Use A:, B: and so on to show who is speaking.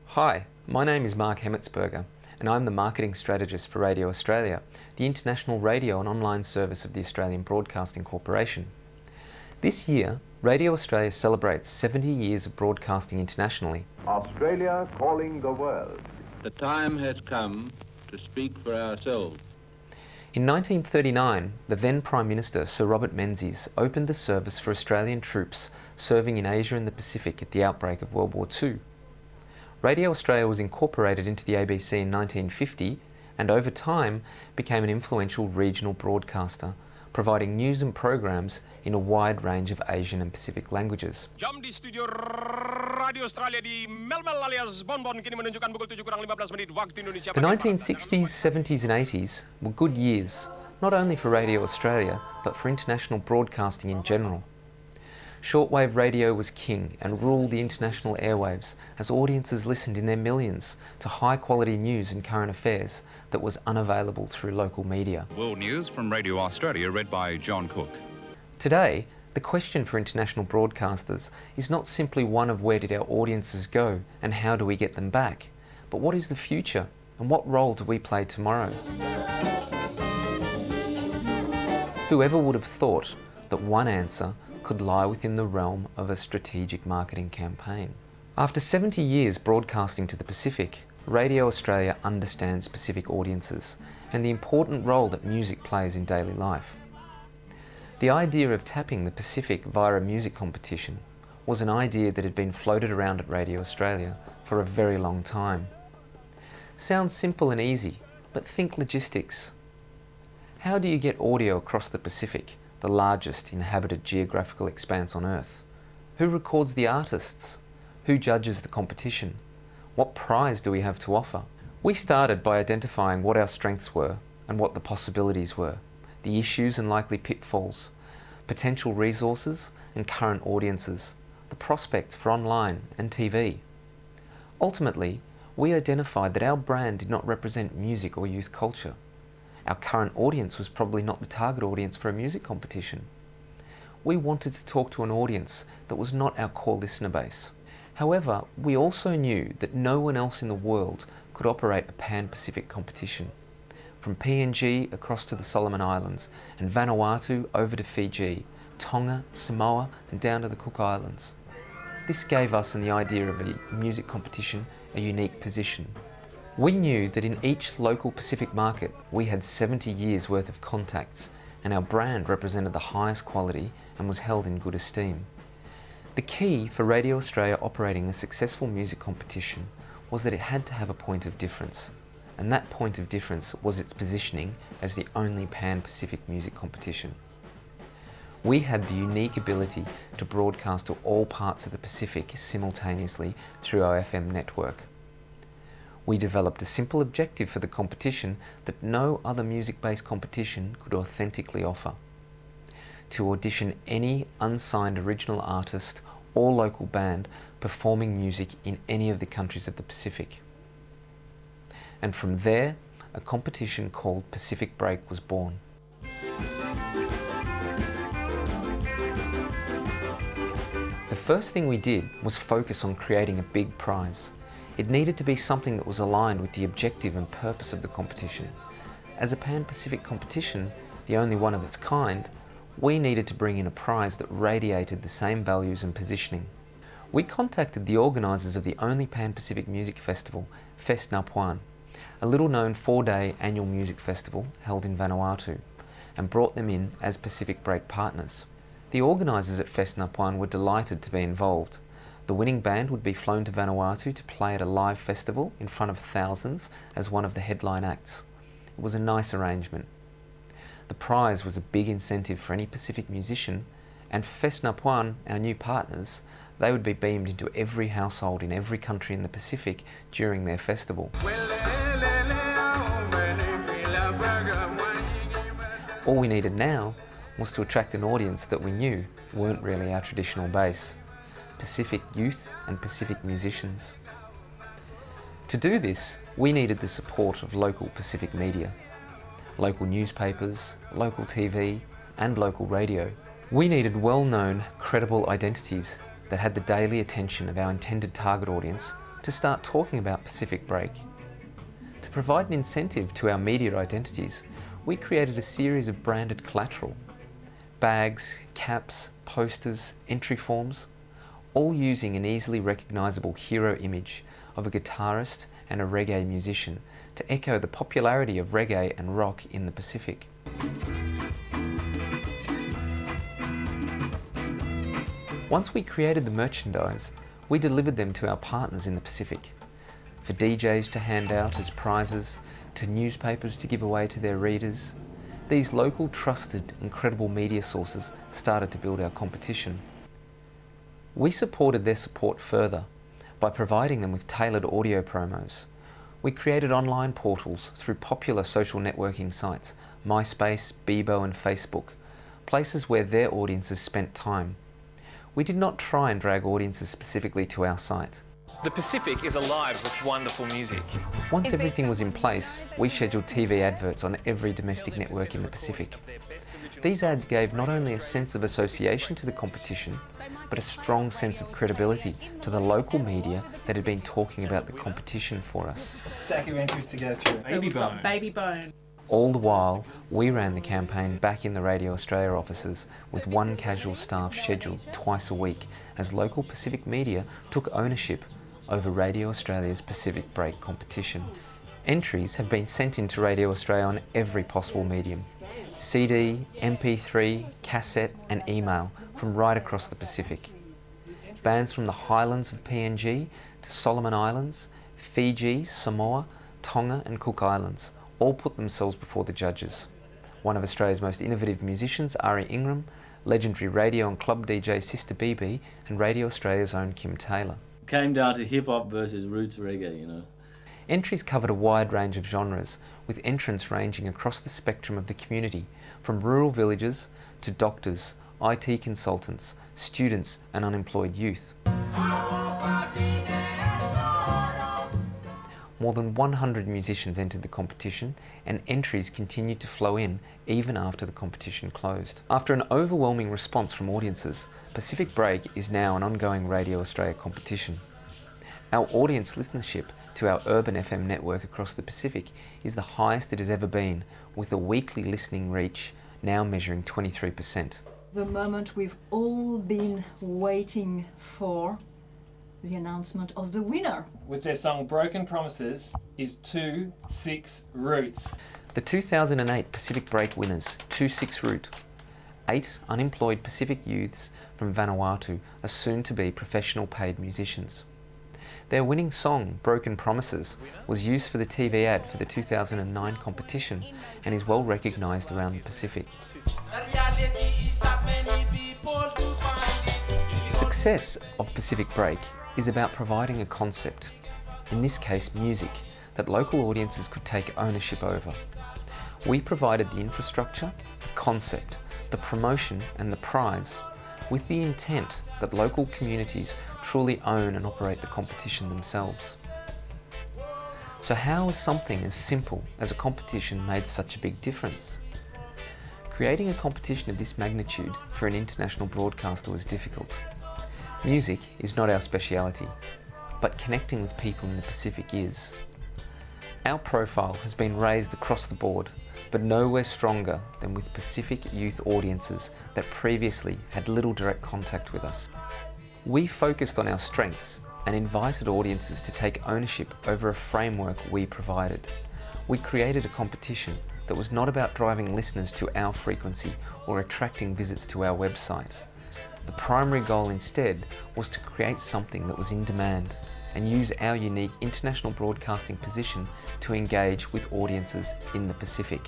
A: Hi, my name is Mark Hemmetsberger and I'm the Marketing Strategist for Radio Australia, the international radio and online service of the Australian Broadcasting Corporation. This year, Radio Australia celebrates 70 years of broadcasting internationally.
B: Australia calling the world.
C: The time has come to speak for ourselves.
A: In 1939, the then Prime Minister, Sir Robert Menzies, opened the service for Australian troops serving in Asia and the Pacific at the outbreak of World War II. Radio Australia was incorporated into the ABC in 1950 and over time became an influential regional broadcaster, providing news and programs in a wide range of Asian and Pacific languages.
D: Jam di studio Radio Australia di Melbourne alias Bonbon kini menunjukkan pukul 7:15 waktu Indonesia.
A: The 1960s, 70s and 80s were good years, not only for Radio Australia, but for international broadcasting in general. Shortwave radio was king and ruled the international airwaves as audiences listened in their millions to high-quality news and current affairs that was unavailable through local media.
E: World News from Radio Australia, read by John Cook.
A: Today, the question for international broadcasters is not simply one of where did our audiences go and how do we get them back, but what is the future and what role do we play tomorrow? Whoever would have thought that one answer could lie within the realm of a strategic marketing campaign. After 70 years broadcasting to the Pacific, Radio Australia understands Pacific audiences and the important role that music plays in daily life. The idea of tapping the Pacific via a music competition was an idea that had been floated around at Radio Australia for a very long time. Sounds simple and easy, but think logistics. How do you get audio across the Pacific, the largest inhabited geographical expanse on Earth? Who records the artists? Who judges the competition? What prize do we have to offer? We started by identifying what our strengths were and what the possibilities were, the issues and likely pitfalls, potential resources and current audiences, the prospects for online and TV. Ultimately, we identified that our brand did not represent music or youth culture. Our current audience was probably not the target audience for a music competition. We wanted to talk to an audience that was not our core listener base. However, we also knew that no one else in the world could operate a pan-Pacific competition. From PNG across to the Solomon Islands and Vanuatu over to Fiji, Tonga, Samoa and down to the Cook Islands. This gave us and the idea of a music competition a unique position. We knew that in each local Pacific market we had 70 years worth of contacts and our brand represented the highest quality and was held in good esteem. The key for Radio Australia operating a successful music competition was that it had to have a point of difference, and that point of difference was its positioning as the only pan-Pacific music competition. We had the unique ability to broadcast to all parts of the Pacific simultaneously through our FM network. We developed a simple objective for the competition that no other music-based competition could authentically offer: to audition any unsigned original artist or local band performing music in any of the countries of the Pacific. And from there, a competition called Pacific Break was born. The first thing we did was focus on creating a big prize. It needed to be something that was aligned with the objective and purpose of the competition. As a Pan-Pacific competition, the only one of its kind, we needed to bring in a prize that radiated the same values and positioning. We contacted the organisers of the only Pan-Pacific music festival, Fest Napuan, a little-known 4-day annual music festival held in Vanuatu, and brought them in as Pacific Break partners. The organisers at Fest Napuan were delighted to be involved. The winning band would be flown to Vanuatu to play at a live festival in front of thousands as one of the headline acts. It was a nice arrangement. The prize was a big incentive for any Pacific musician, and for Fest Napuan, our new partners, they would be beamed into every household in every country in the Pacific during their festival. All we needed now was to attract an audience that we knew weren't really our traditional base: Pacific youth and Pacific musicians. To do this, we needed the support of local Pacific media, local newspapers, local TV and local radio. We needed well-known, credible identities that had the daily attention of our intended target audience to start talking about Pacific Break. To provide an incentive to our media identities, we created a series of branded collateral: bags, caps, posters, entry forms, all using an easily recognisable hero image of a guitarist and a reggae musician to echo the popularity of reggae and rock in the Pacific. Once we created the merchandise, we delivered them to our partners in the Pacific, for DJs to hand out as prizes, to newspapers to give away to their readers. These local, trusted, incredible media sources started to build our competition. We supported their support further by providing them with tailored audio promos. We created online portals through popular social networking sites, MySpace, Bebo and Facebook, places where their audiences spent time. We did not try and drag audiences specifically to our site.
F: The Pacific is alive with wonderful music.
A: Once everything was in place, we scheduled TV adverts on every domestic network in the Pacific. These ads gave not only a sense of association to the competition, but a strong sense of credibility to the local media that had been talking about the competition for us.
G: Stack of entries to go through.
H: So we've got Baby Bone.
A: All the while, we ran the campaign back in the Radio Australia offices with one casual staff scheduled twice a week as local Pacific media took ownership over Radio Australia's Pacific Break competition. Entries have been sent into Radio Australia on every possible medium: CD, MP3, cassette and email from right across the Pacific. Bands from the highlands of PNG to Solomon Islands, Fiji, Samoa, Tonga and Cook Islands all put themselves before the judges. One of Australia's most innovative musicians, Ari Ingram, legendary radio and club DJ Sister BB and Radio Australia's own Kim Taylor.
I: Came down to hip-hop versus roots reggae, you know.
A: Entries covered a wide range of genres, with entrants ranging across the spectrum of the community, from rural villages to doctors, IT consultants, students and unemployed youth. More than 100 musicians entered the competition, and entries continued to flow in even after the competition closed. After an overwhelming response from audiences, Pacific Break is now an ongoing Radio Australia competition. Our audience listenership to our urban FM network across the Pacific is the highest it has ever been, with a weekly listening reach now measuring 23%.
J: The moment we've all been waiting for, the announcement of the winner.
G: With their song Broken Promises is 2-6 Roots.
A: The 2008 Pacific Break winners, 2-6 Root. 8 unemployed Pacific youths from Vanuatu are soon to be professional paid musicians. Their winning song, Broken Promises, was used for the TV ad for the 2009 competition and is well recognised around the Pacific. The success of Pacific Break is about providing a concept, in this case music, that local audiences could take ownership over. We provided the infrastructure, the concept, the promotion and the prize, with the intent that local communities truly own and operate the competition themselves. So how has something as simple as a competition made such a big difference? Creating a competition of this magnitude for an international broadcaster was difficult. Music is not our speciality, but connecting with people in the Pacific is. Our profile has been raised across the board, but nowhere stronger than with Pacific youth audiences that previously had little direct contact with us. We focused on our strengths and invited audiences to take ownership over a framework we provided. We created a competition that was not about driving listeners to our frequency or attracting visits to our website. The primary goal instead was to create something that was in demand and use our unique international broadcasting position to engage with audiences in the Pacific.